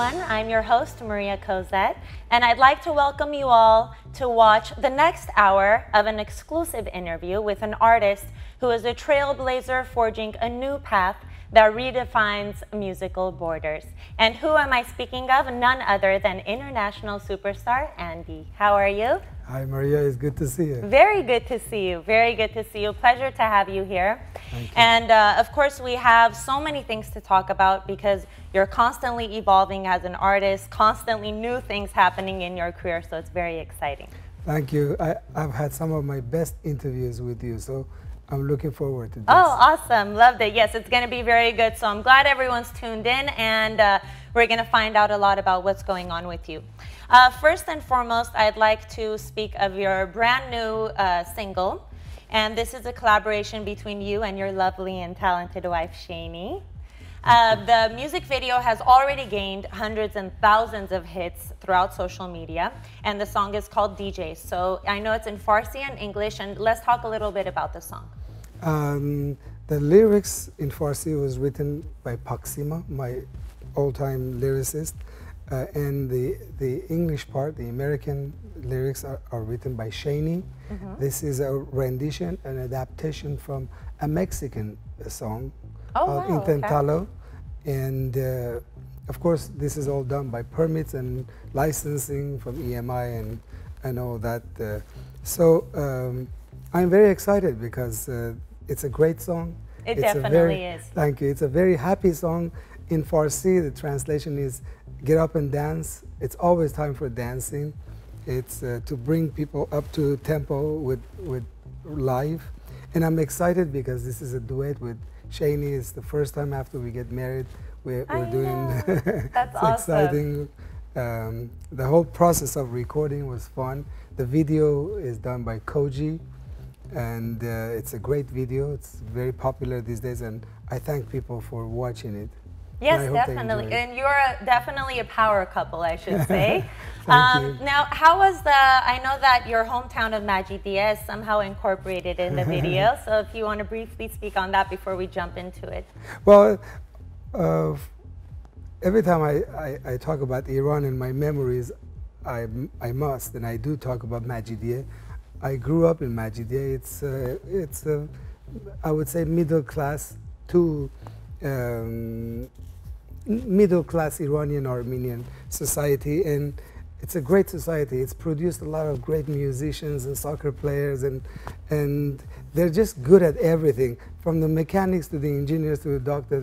everyone. I'm your host, Maria Cosette, and I'd like to welcome you all to watch the next hour of an exclusive interview with an artist who is a trailblazer forging a new path that redefines musical borders. And who am I speaking of? None other than international superstar Andy. How are you? Hi Maria, it's good to see you. Very good to see you. Very good to see you. Pleasure to have you here. Thank you. And of course, we have so many things to talk about because you're constantly evolving as an artist, constantly new things happening in your career, so it's very exciting. Thank you. I've had some of my best interviews with you, so I'm looking forward to this. Oh, awesome. Loved it. Yes, it's going to be very good. So I'm glad everyone's tuned in, and we're going to find out a lot about what's going on with you. First and foremost, I'd like to speak of your brand new single. And this is a collaboration between you and your lovely and talented wife, Shani. The music video has already gained hundreds and thousands of hits throughout social media, and the song is called DJ. So I know it's in Farsi and English, and let's talk a little bit about the song. The lyrics in Farsi was written by Paksima, my all-time lyricist, and the English part, the American lyrics are written by Shani. This is a rendition, an adaptation from a Mexican song called Intentalo. And of course, this is all done by permits and licensing from EMI and all that. So I'm very excited because it's a great song. It definitely is. Thank you. It's a very happy song. In Farsi, the translation is get up and dance. It's always time for dancing. It's to bring people up to tempo with live. And I'm excited because this is a duet with Shani. It's the first time after we get married. We're doing That's it's awesome. exciting. The whole process of recording was fun. The video is done by Koji, and it's a great video. It's very popular these days, and I thank people for watching it. Yes, definitely. And you're definitely a power couple, I should say. Thank you. Now, how was I know that your hometown of Mejidiyeh is somehow incorporated in the video, so if you want to briefly speak on that before we jump into it. Well, every time I talk about Iran in my memories, I must, and I do talk about Mejidiyeh. I grew up in Mejidiyeh. It's I would say middle class to middle class Iranian Armenian society, and it's a great society. It's produced a lot of great musicians and soccer players, and they're just good at everything, from the mechanics to the engineers to the doctor.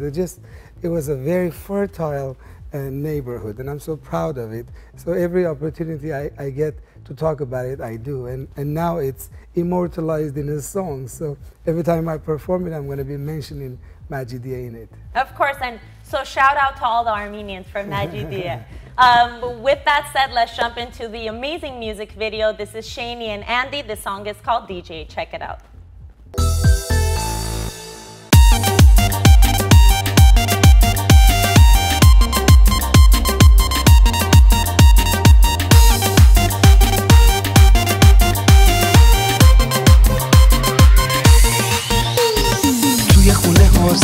It was a very fertile neighborhood, and I'm so proud of it. So every opportunity I get to talk about it, I do, and now it's immortalized in a song. So every time I perform it, I'm going to be mentioning Mejidiyeh in it. Of course, and so shout out to all the Armenians from Mejidiyeh. With that said, let's jump into the amazing music video. This is Shani and Andy. The song is called DJ. Check it out.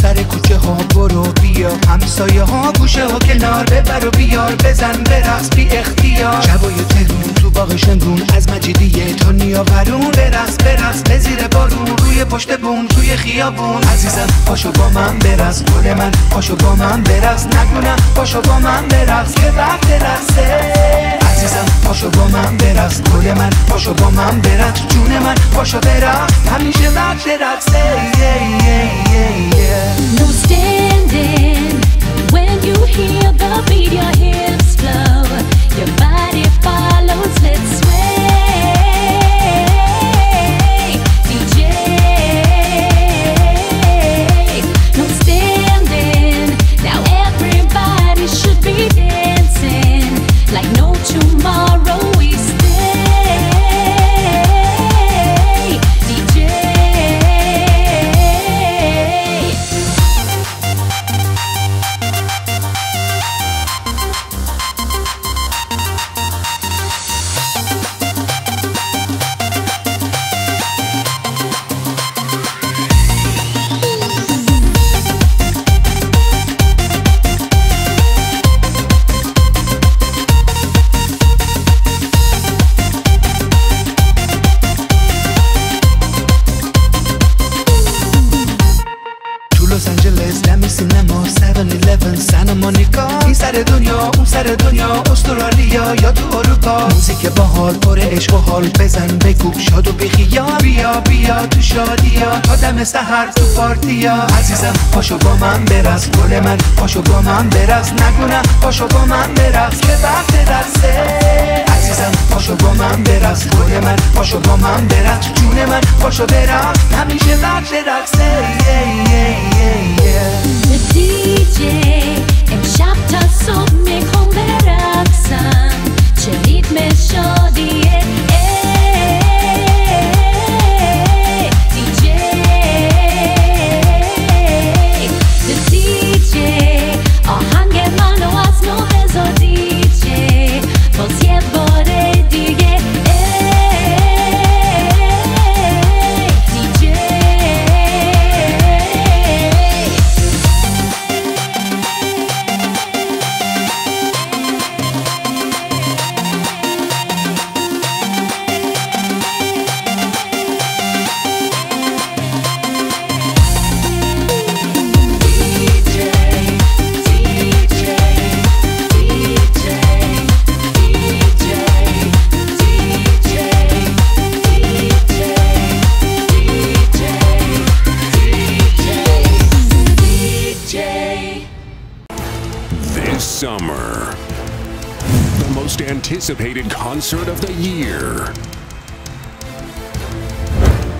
سر کوچه ها برو بیا همسایه ها گوشه ها کنار ببر و بیار بزن برقص بی اختیار شبای تهرون تو باغ شمرون از مجیدیه تا نیاورون برقص به زیر بارون روی پشت بوم توی خیابون عزیزم پاشو با من برقص گل من پاشو با من برقص نگونم پاشو با من برقص که وقت رقصه عزیزم پاشو با من برقص گل من پاشو با من برقص جون من پاشو برقص همیشه وقت رقصه No standing when you hear the beat, your hips flow, your body follows, let's sway. DJ, no standing, now everybody should be dancing like no tomorrow we stay. DJ. DJ. سن و مونیکا، این سر دنیا اون سر دنیا، استرالیا یا تو اروپا. موزیک باحال پر عشق و حال، بزن بگو شاد و بخیال. بیا بیا تو شادیا تا دم سحر تو پارتیا. عزیزم پاشو با من برقص، گل من پاشو با من برقص، نگو نه پاشو با من برقص که وقت رقصه. عزیزم پاشو با من برقص، گل من پاشو با من برقص، جون من پاشو برقص، همیشه وقت رقصه. The DJ امشب تا صبح میخوام برقصم، چه ریتم شادیه. DJ The DJ آهنگ منو از نو بذار DJ باز یه بار دیگه. DJ This summer, the most anticipated concert of the year.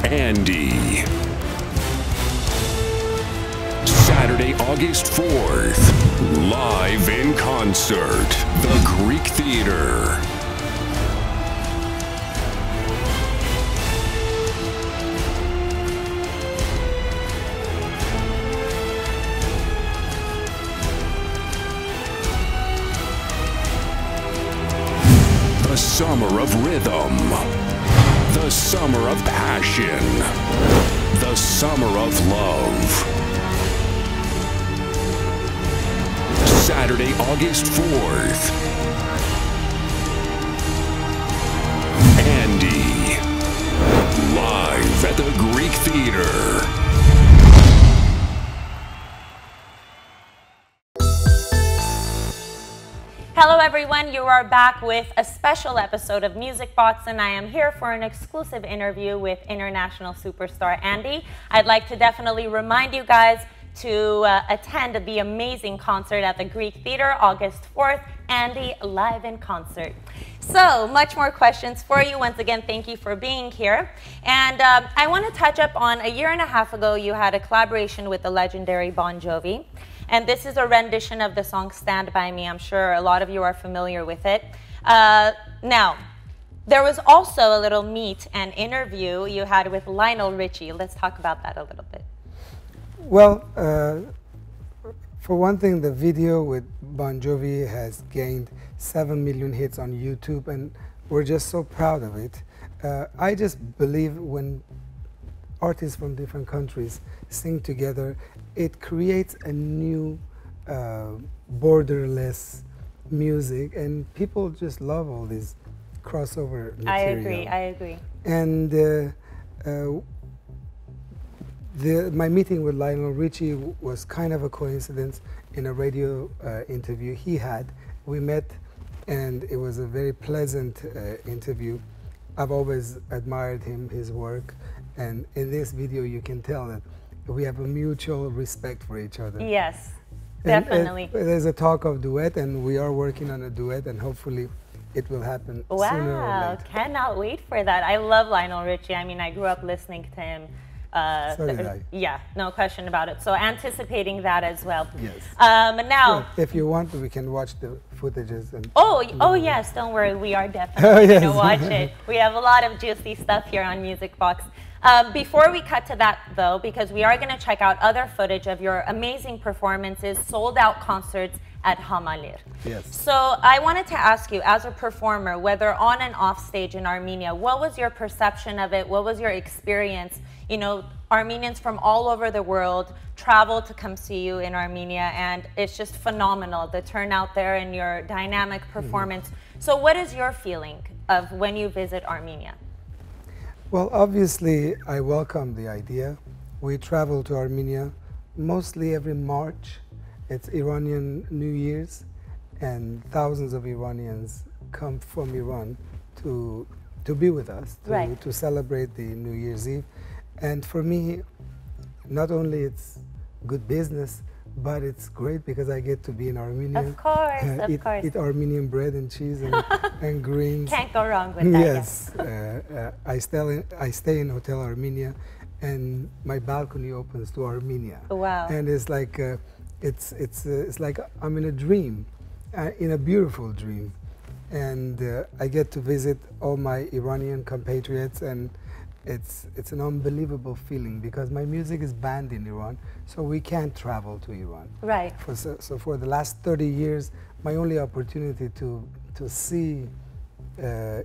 Andy. Saturday, August 4th, live in concert, the Greek Theater. The summer of rhythm, the summer of passion, the summer of love. Saturday, August 4th. Andy, live at the Greek Theater. Hello everyone, you are back with a special episode of Music Box, and I am here for an exclusive interview with international superstar Andy. I'd like to definitely remind you guys to attend the amazing concert at the Greek Theater August 4th, Andy live in concert. So much more questions for you. Once again, thank you for being here. And I want to touch up on a year and a half ago, you had a collaboration with the legendary Bon Jovi. And this is a rendition of the song Stand By Me. I'm sure a lot of you are familiar with it. Now, there was also a little meet and interview you had with Lionel Richie. Let's talk about that a little bit. Well, for one thing, the video with Bon Jovi has gained 7 million hits on YouTube, and we're just so proud of it. I just believe when artists from different countries sing together, it creates a new borderless music, and people just love all this crossover material. I agree. And my meeting with Lionel Richie was kind of a coincidence in a radio interview he had. We met, and it was a very pleasant interview. I've always admired him, his work, and in this video you can tell that we have a mutual respect for each other. Yes, And definitely. there's a talk of duet, and we are working on a duet, and hopefully it will happen sooner or Wow, later. cannot wait for that. I love Lionel Richie. I mean, I grew up listening to him. So did I. Yeah, no question about it. So anticipating that as well. Yes. Now, Well, if you want, we can watch the footages. And oh yes, don't worry. We are definitely yes. going to watch it. We have a lot of juicy stuff here on Music Box. Before we cut to that, though, because we are going to check out other footage of your amazing performances, sold-out concerts at Hamalir. Yes. So I wanted to ask you, as a performer, whether on and off stage in Armenia, what was your perception of it? What was your experience? You know, Armenians from all over the world travel to come see you in Armenia, and it's just phenomenal, the turnout there and your dynamic performance. So what is your feeling of when you visit Armenia? Well, obviously, I welcome the idea. We travel to Armenia mostly every March, it's Iranian New Year's, and thousands of Iranians come from Iran to be with us, to celebrate the New Year's Eve. And for me, not only it's good business, but it's great because I get to be in Armenia. Of course, of course. Eat Armenian bread and cheese and greens. Can't go wrong with that. Yes. I stay in Hotel Armenia, and my balcony opens to Armenia. Wow. And it's like it's like I'm in a dream, in a beautiful dream, and I get to visit all my Iranian compatriots, and it's an unbelievable feeling because my music is banned in Iran, so we can't travel to Iran. Right. So for the last 30 years, my only opportunity to see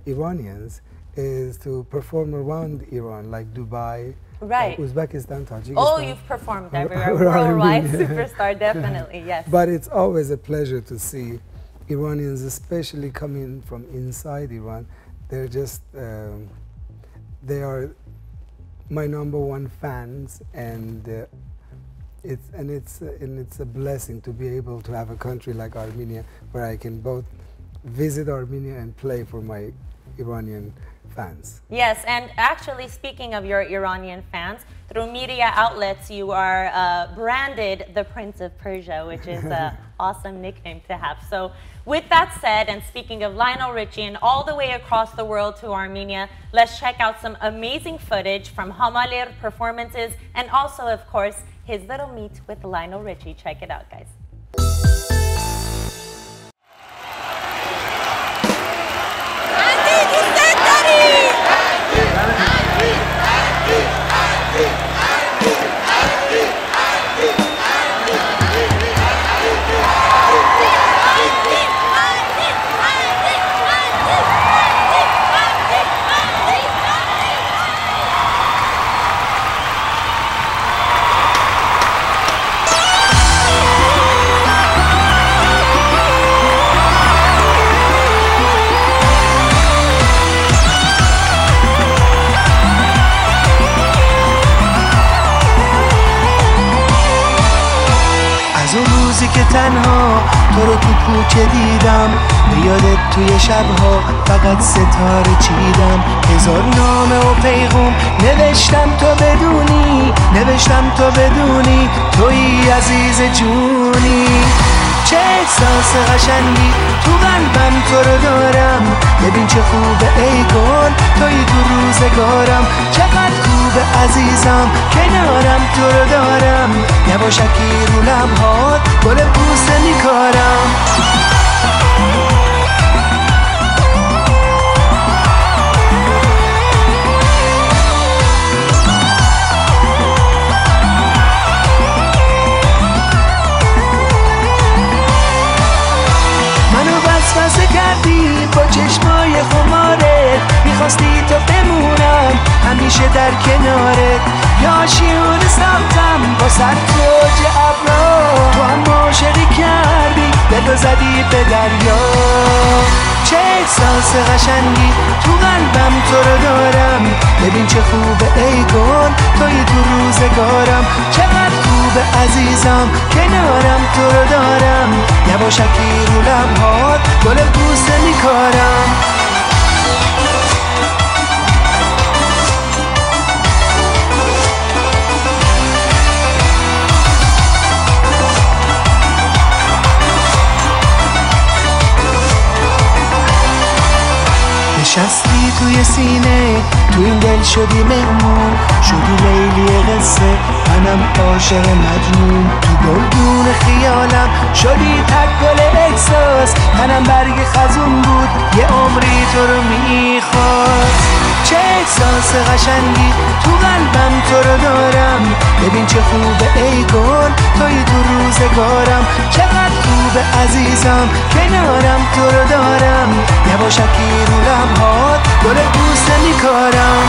Iranians is to perform around Iran, like Dubai, right, Uzbekistan, Tajikistan. Oh, you've performed everywhere, worldwide superstar, definitely, yes. But it's always a pleasure to see Iranians, especially coming from inside Iran. They're just they are my #1 fans, and it's a blessing to be able to have a country like Armenia where I can both visit Armenia and play for my Iranian fans. Yes, and actually, speaking of your Iranian fans, through media outlets, you are branded the Prince of Persia, which is an awesome nickname to have. So with that said, and speaking of Lionel Richie and all the way across the world to Armenia, let's check out some amazing footage from Hamalir performances and also, of course, his little meet with Lionel Richie. Check it out, guys. که تنها تو رو تو کوچه دیدم، به یادت توی شبها فقط ستاره چیدم. هزار نامه و پیغام نوشتم تو بدونی توی عزیز جونی. چه احساس قشنگی تو قلبم تو رو دارم، ببین چه خوبه ای گل توی تو روزگارم. چقدر خوبه عزیزم کنارم تو رو دارم، یواشکی رو لبهات گل بوسه میکارم. وسوسه کردی با چشمای خمارت، میخواستی تا بمونم همیشه در کنارت. یا شیون ساختم با سر توج ابرا، تو هم عاشقی کردی دلو زدی به دریا. چه احساس قشنگی تو قلبم تو رو دارم، ببین چه خوبه ای گل توی تو روزگارم. چقدر خوبه عزیزم کنارم تو رو دارم، یواشکی رو لبهات گل بوسه میکارم. نشستی توی سینه، تو این دل شدی مهمون، شدی لیلی قصه منم عاشق مجنون. تو گلدون خیالم شدی تک گل احساس، منم برگ خزون بود یه عمری تو رو میخواست. چه احساس قشنگی تو قلبم تو رو دارم، ببین چه خوبه ای گل توی تو روزگارم. چقدر خوبه عزیزم کنارم تو رو دارم، یواشکی رو لبهات گل بوسه میکارم.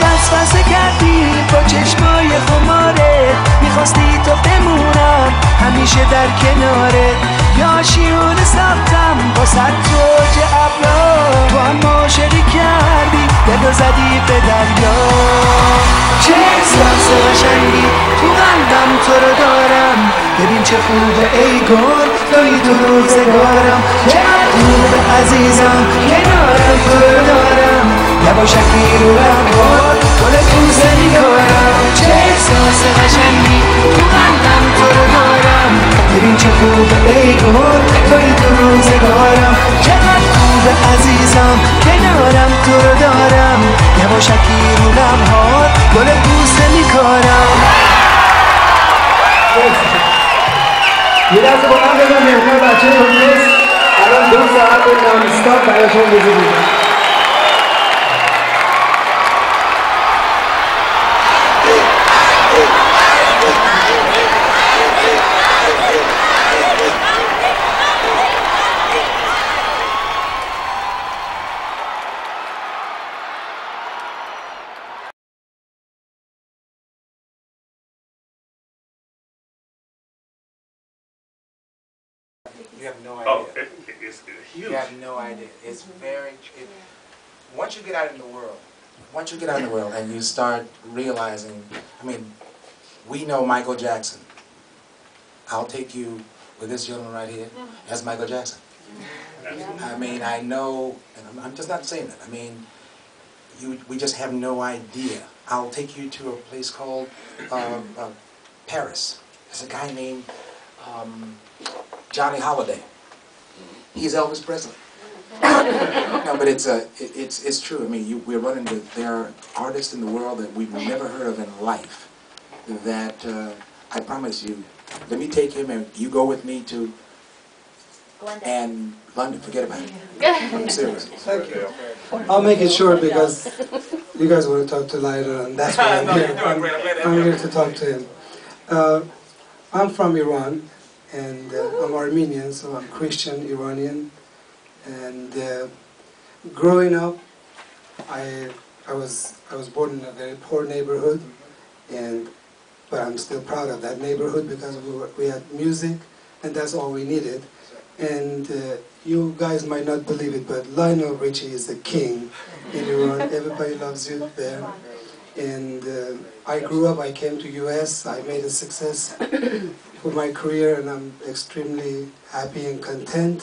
وسوسه کردی با چشمای خماره، میخواستی تا بمونم همیشه در کنارت یا شیون ساختم با صد توج ابرا تو هم عاشقی کردی دلو زدی به دریا چه احساس قشنگی تو قلبم تو رو دارم ببین چه خوبه ای گل توی تو روزگارم چقدر خوبه عزیزم کنارم تو رو دارم یواشکی رو لبات گل کوزه میکارم چه احساس قشنگی تو قلبم تو رو دارم ببین چه خوبه ای گل توی تو روزگارم چقدر خوبه عزیزم کنارم تو رو دارم یواشکی رو لبات گل کوزه میکارم یه دست با هم بزن مهمان بچه تونس الان 2 ساعت نانستاپ برایشون موزیک میزن You have no idea. Oh, it's huge. You have no idea. It's very. Once you get out in the world, and you start realizing, I mean, we know Michael Jackson. I'll take you with this gentleman right here as Michael Jackson. I mean, I know, and I'm just not saying that. I mean, we just have no idea. I'll take you to a place called Paris. There's a guy named Johnny Holiday. He's Elvis Presley. No, but it's true. I mean, we're running into, there are artists in the world that we've never heard of in life that I promise you, let me take him and you go with me to London. Forget about it. I'm serious. Thank you. I'll make it short because you guys want to talk to Lyra, and that's why I'm here. I'm here to talk to him. I'm from Iran, and I'm Armenian, so I'm Christian Iranian. And growing up, I was born in a very poor neighborhood, but I'm still proud of that neighborhood because we had music, and that's all we needed. And you guys might not believe it, but Lionel Richie is the king in Iran. Everybody loves you there. And I grew up, I came to US, I made a success for my career, and I'm extremely happy and content.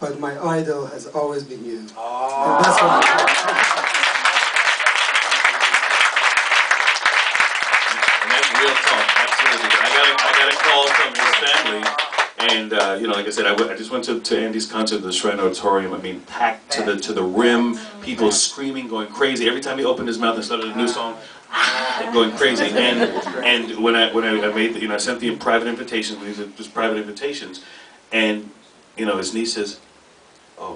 But my idol has always been you. Oh. And that's what And that's real talk, absolutely. I got a call from his family, and you know, like I said, I just went to Andy's concert at the Shrine Auditorium. I mean, packed to the rim, people screaming, going crazy. Every time he opened his mouth and started a new song, going crazy. And when I made, I sent the private invitations. These are just private invitations, and his niece says, "Oh,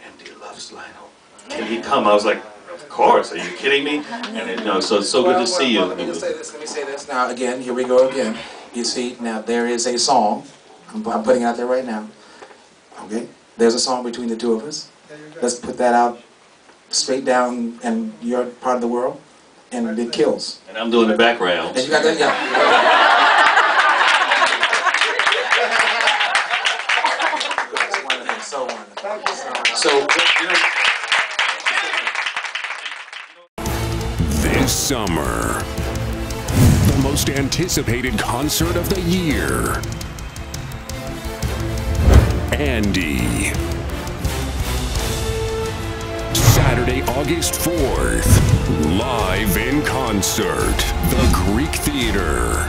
Andy loves Lionel. Can he come?" I was like, "Of course. Are you kidding me?" And so it's so good to see you. Let me say this. Now again, here we go again. You see, now there is a song. I'm putting it out there right now. Okay, there's a song between the two of us. Let's put that out straight down, and you're part of the world, and it kills. And I'm doing the background. And you got that, yeah. So, this summer, the most anticipated concert of the year. Andy. Saturday, August 4th, live in concert, the Greek Theater.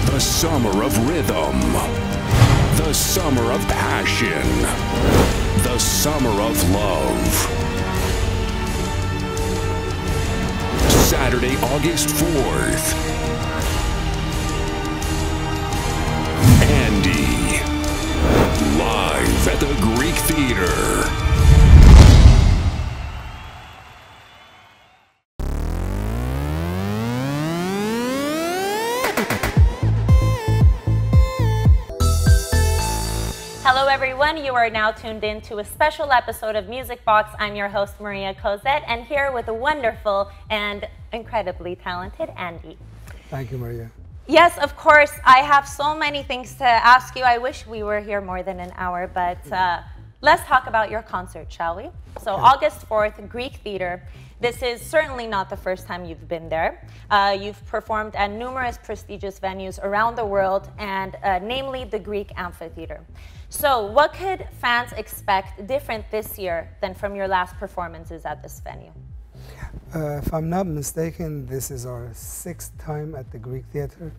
The summer of rhythm, the summer of passion, the summer of love. Saturday, August 4th. Andy, live at the Greek Theater. Hello, everyone. You are now tuned in to a special episode of Music Box. I'm your host, Maria Cosette, and here with a wonderful and incredibly talented Andy. Thank you, Maria. Yes, of course. I have so many things to ask you. I wish we were here more than an hour, but let's talk about your concert, shall we? So August 4th, Greek Theater. This is certainly not the first time you've been there. You've performed at numerous prestigious venues around the world, and namely the Greek Amphitheater. So what could fans expect different this year than from your last performances at this venue? If I'm not mistaken, this is our 6th time at the Greek Theater.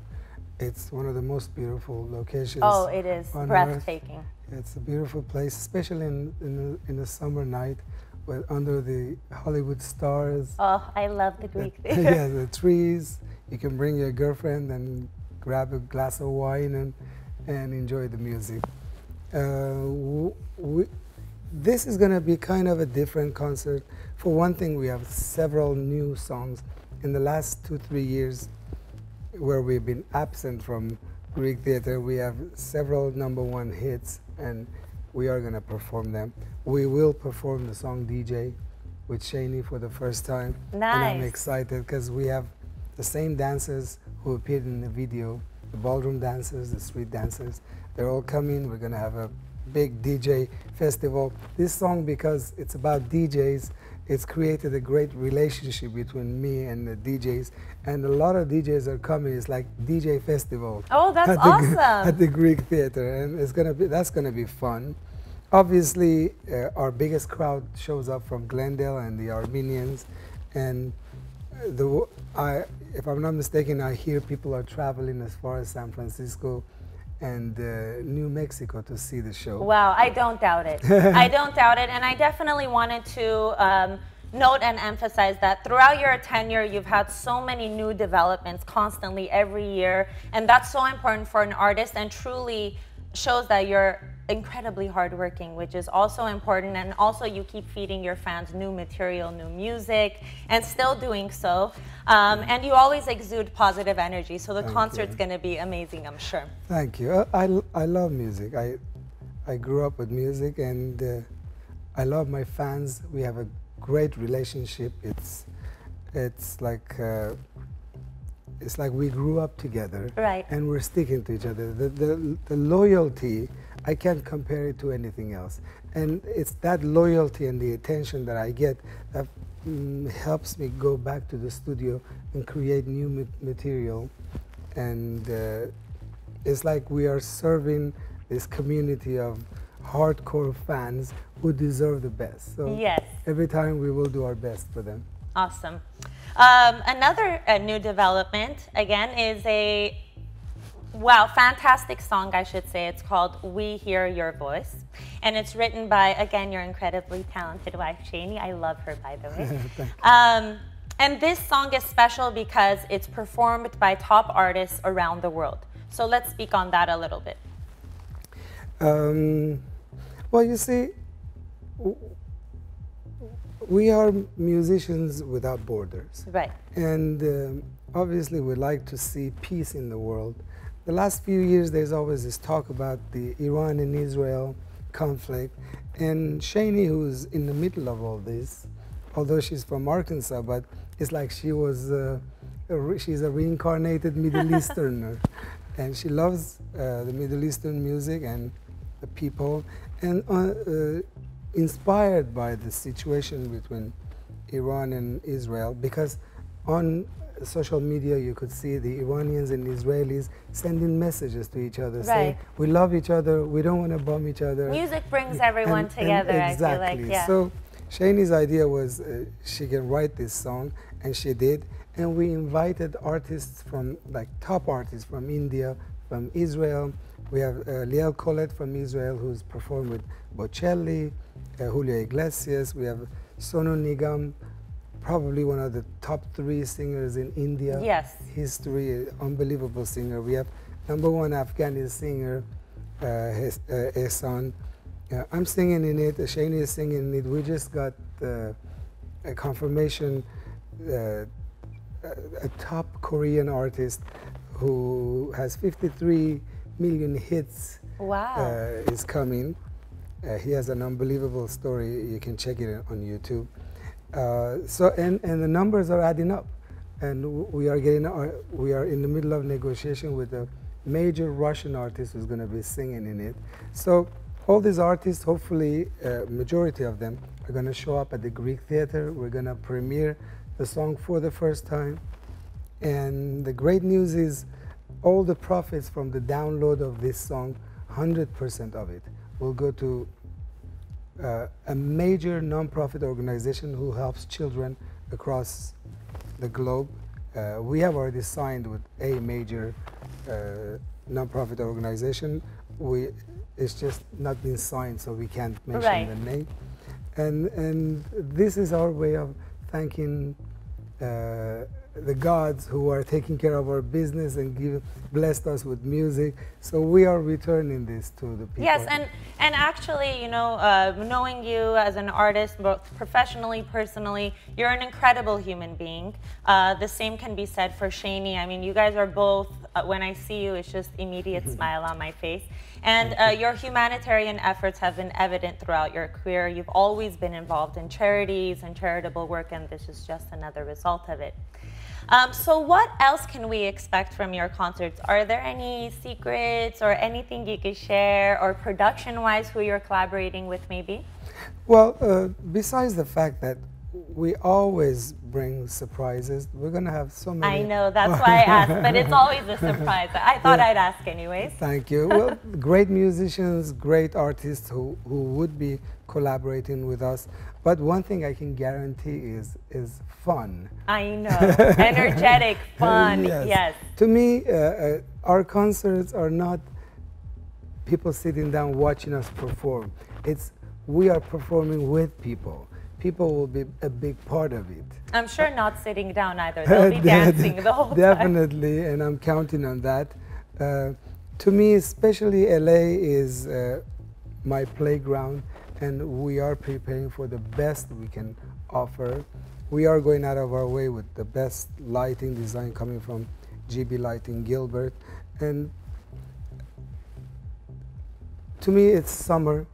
It's one of the most beautiful locations. Oh, it is breathtaking. Earth. It's a beautiful place, especially in the summer night, under the Hollywood stars. Oh, I love the Greek Theater. Yeah, the trees. You can bring your girlfriend and grab a glass of wine and enjoy the music. This is going to be kind of a different concert. For one thing, we have several new songs. In the last 2-3 years, where we've been absent from Greek Theater, we have several #1 hits, and we are going to perform them. We will perform the song DJ with Shani for the first time. Nice. And I'm excited because we have the same dancers who appeared in the video, the ballroom dancers, the street dancers. They're all coming. We're going to have a big DJ festival. This song, because it's about DJs, it's created a great relationship between me and the DJs. And a lot of DJs are coming. It's like DJ festival. Oh, that's awesome. At the Greek Theater. And that's going to be fun. Obviously, our biggest crowd shows up from Glendale and the Armenians. And if I'm not mistaken, I hear people are traveling as far as San Francisco and New Mexico to see the show. Wow, I don't doubt it. I don't doubt it. And I definitely wanted to note and emphasize that throughout your tenure, you've had so many new developments constantly every year. And that's so important for an artist and truly shows that you're incredibly hardworking, which is also important. And also you keep feeding your fans new material, new music, and still doing so. And you always exude positive energy. So the concert's going to be amazing, I'm sure. Thank you. I love music. I grew up with music, and I love my fans. We have a great relationship. It's like we grew up together, right? And we're sticking to each other. The loyalty, I can't compare it to anything else. And it's that loyalty and the attention that I get that helps me go back to the studio and create new material. And it's like we are serving this community of hardcore fans who deserve the best. So yes, every time we will do our best for them. Awesome. Another new development, again, is a fantastic song, I should say. It's called We Hear Your Voice. And it's written by, again, your incredibly talented wife, Shani. I love her, by the way. And this song is special because it's performed by top artists around the world. So let's speak on that a little bit. Well, you see, we are musicians without borders. Right. And obviously we like to see peace in the world. The last few years there's always this talk about the Iran and Israel conflict. And Shani, who's in the middle of all this, although she's from Arkansas, but it's like she was, she's a reincarnated Middle Easterner. And she loves the Middle Eastern music and the people. And inspired by the situation between Iran and Israel, because on social media you could see the Iranians and Israelis sending messages to each other, saying, we love each other, we don't want to bomb each other. Music brings everyone together, exactly. I feel like, yeah. So Shani's idea was she can write this song, and she did. And we invited artists from, like top artists from India, from Israel. We have Liel Colette from Israel, who's performed with Bocelli, Julio Iglesias. We have Sonu Nigam, probably one of the top 3 singers in India. Yes. History, unbelievable singer. We have #1 Afghani singer, Ehsan. I'm singing in it, Shani is singing in it. We just got a confirmation, a top Korean artist who has 53 million hits Wow. is coming. He has an unbelievable story. You can check it on YouTube. And the numbers are adding up, and we are in the middle of negotiation with a major Russian artist who's going to be singing in it. So all these artists, hopefully, majority of them are going to show up at the Greek Theater. We're going to premiere the song for the first time, and the great news is all the profits from the download of this song, 100% of it will go to a major non-profit organization who helps children across the globe. We have already signed with a major non-profit organization. It's just not been signed, so we can't mention the name. And this is our way of thanking the gods who are taking care of our business and blessed us with music. So we are returning this to the people. Yes, and actually, you know, knowing you as an artist, both professionally, personally, you're an incredible human being. The same can be said for Shani. I mean, you guys are both, when I see you, it's just immediate smile on my face. And your humanitarian efforts have been evident throughout your career. You've always been involved in charities and charitable work, and this is just another result of it. So what else can we expect from your concerts? Are there any secrets or anything you could share, or production-wise who you're collaborating with maybe? Well, besides the fact that we always bring surprises, we're going to have so many. I know, that's why I asked, but it's always a surprise. I thought I'd ask anyways. Thank you. Well, great musicians, great artists who would be collaborating with us. But one thing I can guarantee is fun. I know, energetic, fun, yes. To me, our concerts are not people sitting down watching us perform. We are performing with people. People will be a big part of it. I'm sure not sitting down either. They'll be dancing the whole time. Definitely, and I'm counting on that. To me, especially LA is my playground, and we are preparing for the best we can offer. We are going out of our way with the best lighting design coming from GB Lighting Gilbert. And to me, it's summer.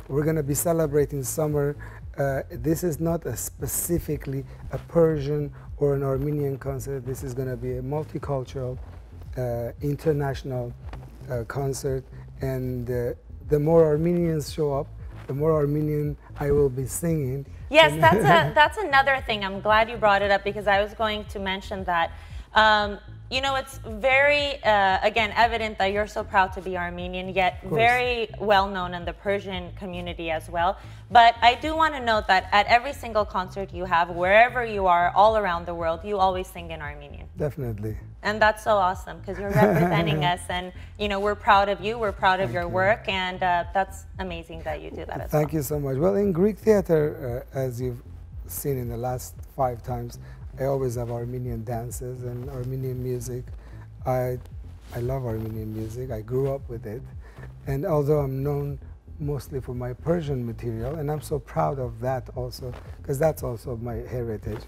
We're going to be celebrating summer. This is not specifically a Persian or an Armenian concert. This is going to be a multicultural, international concert. And the more Armenians show up, the more Armenian I will be singing. Yes, that's another thing. I'm glad you brought it up, because I was going to mention that. You know, it's very, again, evident that you're so proud to be Armenian, yet very well known in the Persian community as well. But I do want to note that at every single concert you have, wherever you are, all around the world, you always sing in Armenian. Definitely. And that's so awesome, because you're representing us, and you know, we're proud of you, we're proud of your work, and that's amazing that you do that as well. Thank you so much. Well, in Greek theater, as you've seen in the last 5 times, I always have Armenian dances and Armenian music. I love Armenian music. I grew up with it. And although I'm known mostly for my Persian material, and I'm so proud of that also, because that's also my heritage.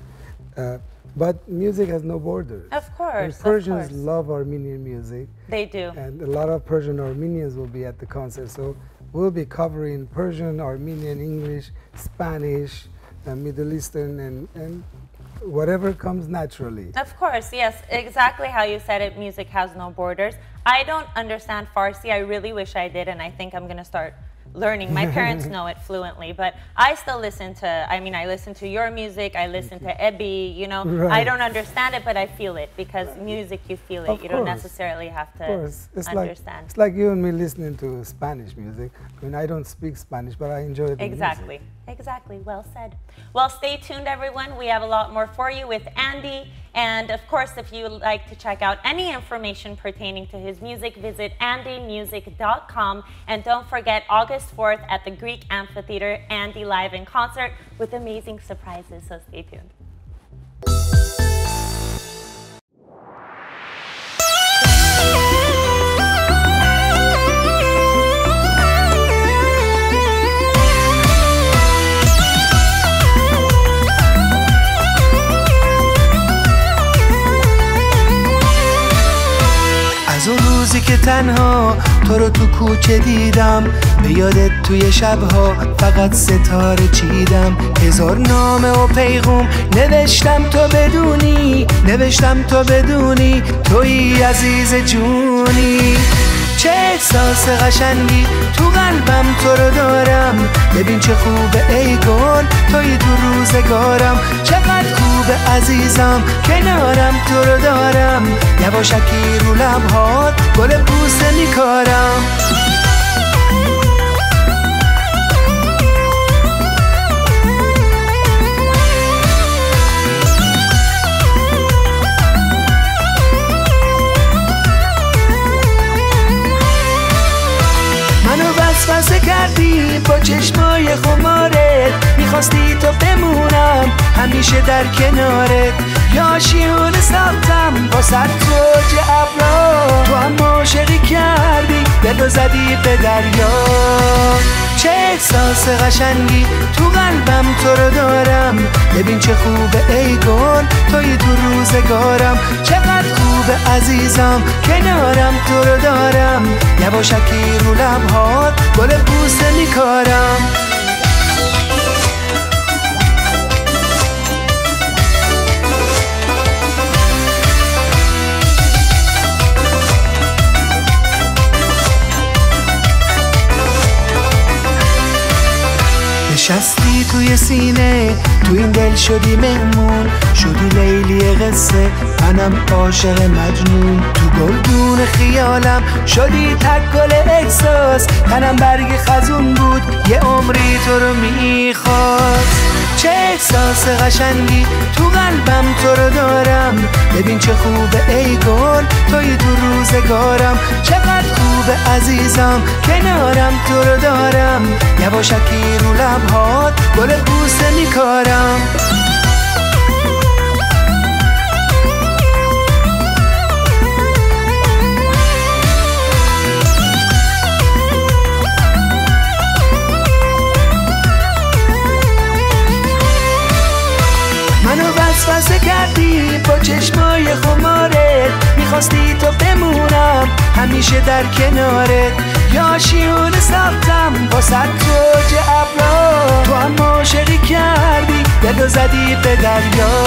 But music has no borders. Of course, and Persians love Armenian music. They do. And a lot of Persian Armenians will be at the concert. So we'll be covering Persian, Armenian, English, Spanish, Middle Eastern, and whatever comes naturally. Of course, yes, exactly how you said it, music has no borders. I don't understand Farsi. I really wish I did, and I think I'm going to start learning. My parents know it fluently, but I still listen to, I mean, I listen to your music, I listen to Ebi, you know. I don't understand it, but I feel it, because music, you feel it. You don't necessarily have to understand. It's like you and me listening to Spanish music. I mean, I don't speak Spanish, but I enjoy the music. Exactly, well said. Well, stay tuned, everyone. We have a lot more for you with Andy. And of course, if you would like to check out any information pertaining to his music, visit andymusic.com. And don't forget, August 4th at the Greek Amphitheater, Andy live in concert with amazing surprises, so stay tuned. از اون روزی که تنها تو رو تو کوچه دیدم، به یادت توی شبها فقط ستاره چیدم. هزار نامه و پیغام نوشتم تو بدونی، نوشتم تو بدونی توی عزیز جونی. چه احساس قشنگی تو قلبم تو رو دارم، ببین چه خوبه ای گل توی تو روزگارم. چقدر خوبه عزیزم کنارم تو رو دارم، یواشکی رو لبهات گل بوسه میکارم. وسوسه کردی با چشمای خمارت، میخواستی تو بمونم همیشه در کنارت. یا شیون ساختم با توج ابرا، تو هم عاشقی کردی دلو زدی به دریا. چه احساس قشنگی تو قلبم تو رو دارم، ببین چه خوبه ای گل توی تو روزگارم. چقدر خوبه عزیزم کنارم تو رو دارم، یواشکی رو لبهات گل بوسه میکارم. نشستی توی سینه، تو این دل شدی مهمون، شدی لیلی قصه منم عاشق مجنون. تو گلدون خیالم شدی تک گل احساس، تنم برگ خزون بود یه عمری تو رو میخواست. چه احساس قشنگی تو قلبم تو رو دارم، ببین چه خوبه ای گل توی تو روزگارم. چقدر خوبه عزیزم کنارم تو رو دارم، یواشکی رو لبهات گل بوسه میکارم. منو وسوسه کردی با چشمای خمارت، میخواستی تو بمونم همیشه در کنارت. یا شیون ساختم با توج ابرا، تو هم عاشقی کردی دلو زدی به دریا.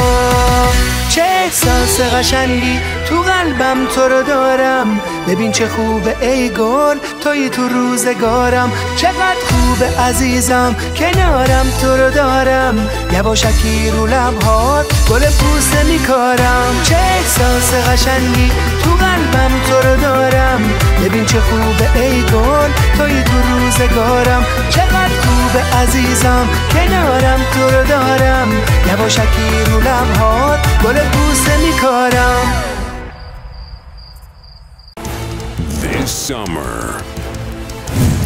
چه احساس قشنگی تو قلبم تو رو دارم، ببین چه خوبه ای گل توی تو روزگارم. چقدر خوبه عزیزم کنارم تو رو دارم، یواشکی رو لبهات گل بوسه میکارم. چه احساس قشنگی تو قلبم تو رو دارم، ببین چه خوبه ای گل توی تو روزگارم. چقدر خوبه عزیزم کنارم تو رو دارم، یواشکی رو لبهات گل بوسه میکارم. This summer,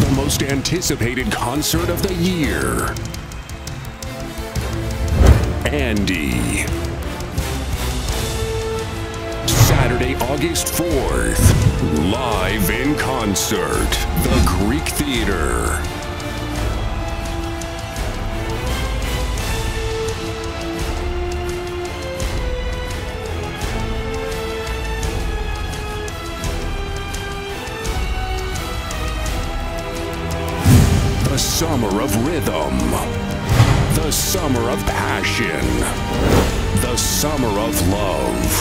the most anticipated concert of the year. Andy. Saturday, August 4th, live in concert, the Greek Theater. The summer of rhythm, the summer of passion, the summer of love.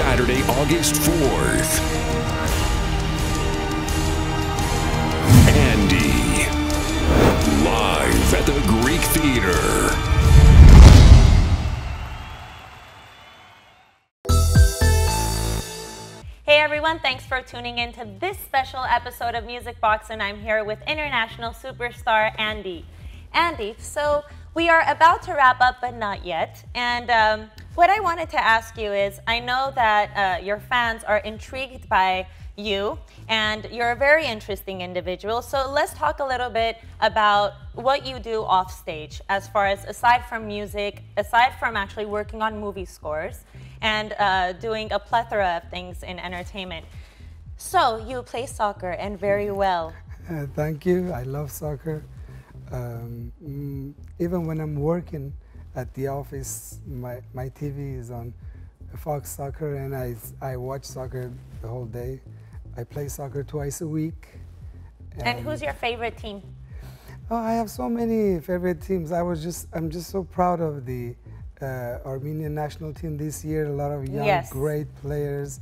Saturday, August 4th. Andy, live at the Greek Theater. Hey everyone, thanks for tuning in to this special episode of Music Box, and I'm here with international superstar Andy. Andy, so we are about to wrap up, but not yet. And what I wanted to ask you is, I know that your fans are intrigued by you, and you're a very interesting individual. So let's talk a little bit about what you do off stage, as far as aside from music, aside from actually working on movie scores, and doing a plethora of things in entertainment. So you play soccer, and very well. Thank you. I love soccer. Even when I'm working at the office, my TV is on Fox Soccer, and I watch soccer the whole day. I play soccer twice a week. And who's your favorite team? Oh, I have so many favorite teams. I'm just so proud of the Armenian national team this year. A lot of young, great players.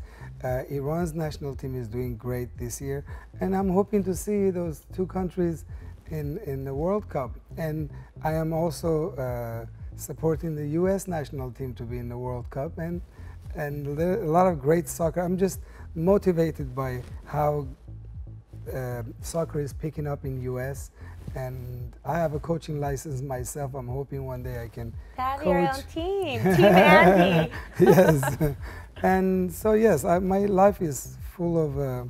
Iran's national team is doing great this year, and I'm hoping to see those two countries in the World Cup. And I am also supporting the U.S. national team to be in the World Cup, and there are a lot of great soccer. I'm just motivated by how soccer is picking up in U.S. and I have a coaching license myself. I'm hoping one day I can coach. Your own team, Team Andy. Yes, and so yes, my life is full of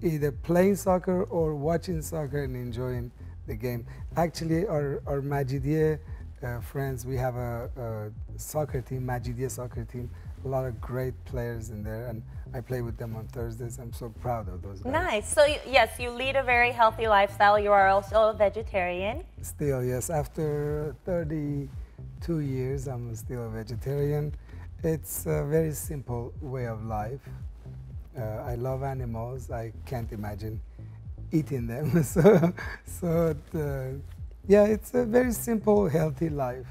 either playing soccer or watching soccer and enjoying the game. Actually, our Majidiyeh friends, we have a soccer team, Majidiyeh soccer team. A lot of great players in there, and I play with them on Thursdays. I'm so proud of those guys. Nice. So yes, you lead a very healthy lifestyle. You are also a vegetarian. Still, yes. After 32 years, I'm still a vegetarian. It's a very simple way of life. I love animals. I can't imagine eating them. Yeah, it's a very simple, healthy life.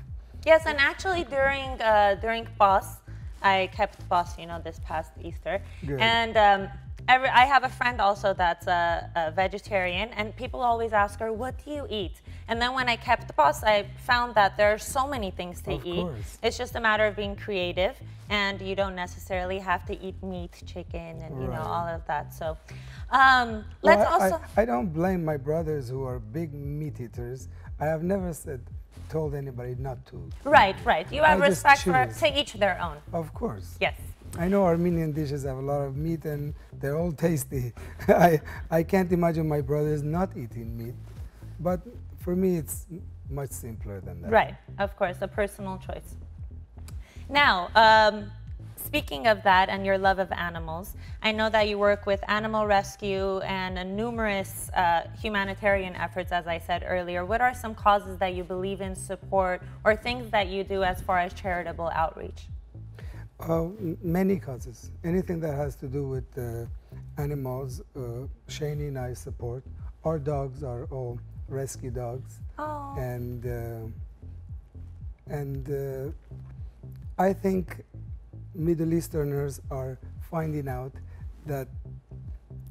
Yes, and actually during POS, I kept POS, this past Easter. Good. And I have a friend also that's a vegetarian, and people always ask her, what do you eat? And then when I kept POS, I found that there are so many things to eat. Course. It's just a matter of being creative, and you don't necessarily have to eat meat, chicken, and all of that. So let's also... I don't blame my brothers who are big meat eaters. I have never told anybody not to. Right. You have respect to each their own. Of course. Yes. I know Armenian dishes have a lot of meat and they're all tasty. I can't imagine my brothers not eating meat. But for me, it's much simpler than that. Right. Of course, a personal choice. Now, speaking of that and your love of animals, I know that you work with animal rescue and numerous humanitarian efforts, as I said earlier. What are some causes that you believe in, support, or things that you do as far as charitable outreach? Many causes. Anything that has to do with animals, Shani and I support. Our dogs are all rescue dogs. Oh. And I think Middle Easterners are finding out that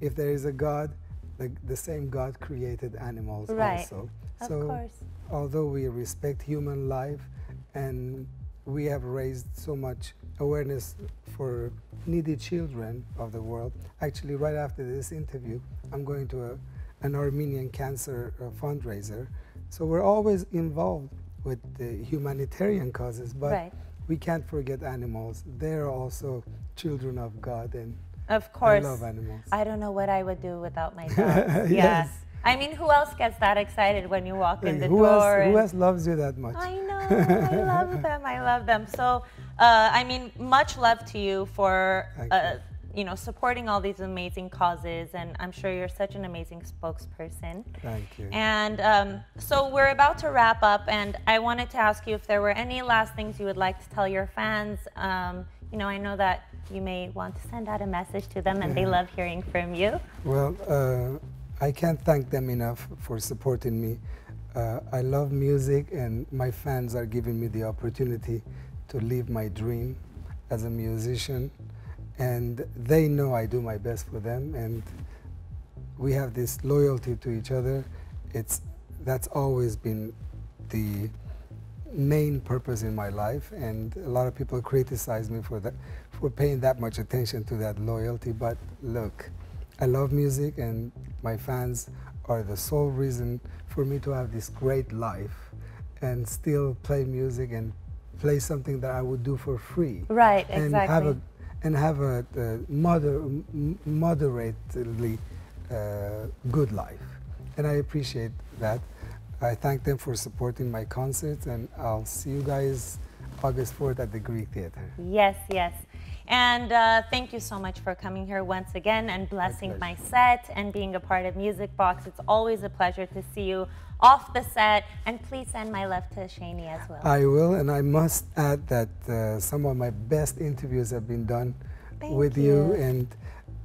if there is a God, the same God created animals also. Of course. Although we respect human life and we have raised so much awareness for needy children of the world. Actually, right after this interview, I'm going to an Armenian cancer fundraiser. So we're always involved with the humanitarian causes, but we can't forget animals. They're also children of God, and of course, I love animals. I don't know what I would do without my dogs. Yes. I mean, who else gets that excited when you walk in the door? Who else loves you that much? I know. I love them. I love them. So, I mean, much love to you for supporting all these amazing causes, and I'm sure you're such an amazing spokesperson. Thank you. And so we're about to wrap up, and I wanted to ask you if there were any last things you would like to tell your fans. I know that you may want to send out a message to them, and they love hearing from you. Well, I can't thank them enough for supporting me. I love music, and my fans are giving me the opportunity to live my dream as a musician. And they know I do my best for them, and we have this loyalty to each other. That's always been the main purpose in my life, and a lot of people criticize me for that, for paying that much attention to that loyalty. But look, I love music, and my fans are the sole reason for me to have this great life and still play music and play something that I would do for free. Right, exactly. And have a moderately good life. And I appreciate that. I thank them for supporting my concerts, and I'll see you guys August 4th at the Greek Theater. Yes. And thank you so much for coming here once again and blessing my set and being a part of Music Box. It's always a pleasure to see you off the set. And please send my love to Shani as well. I will, and I must add that some of my best interviews have been done with you. And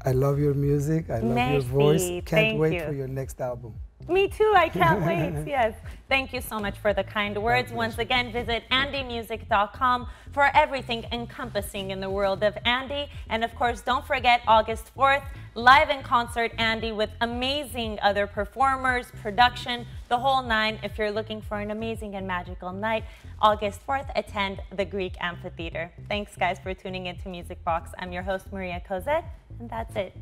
I love your music. I love your voice. Can't wait for your next album. Me too, I can't wait, yes. Thank you so much for the kind words. Once again, visit andymusic.com for everything encompassing in the world of Andy. And of course, don't forget August 4th, live in concert Andy with amazing other performers, production, the whole nine. If you're looking for an amazing and magical night, August 4th, attend the Greek Amphitheater. Thanks guys for tuning into Music Box. I'm your host, Maria Cozet, and that's it.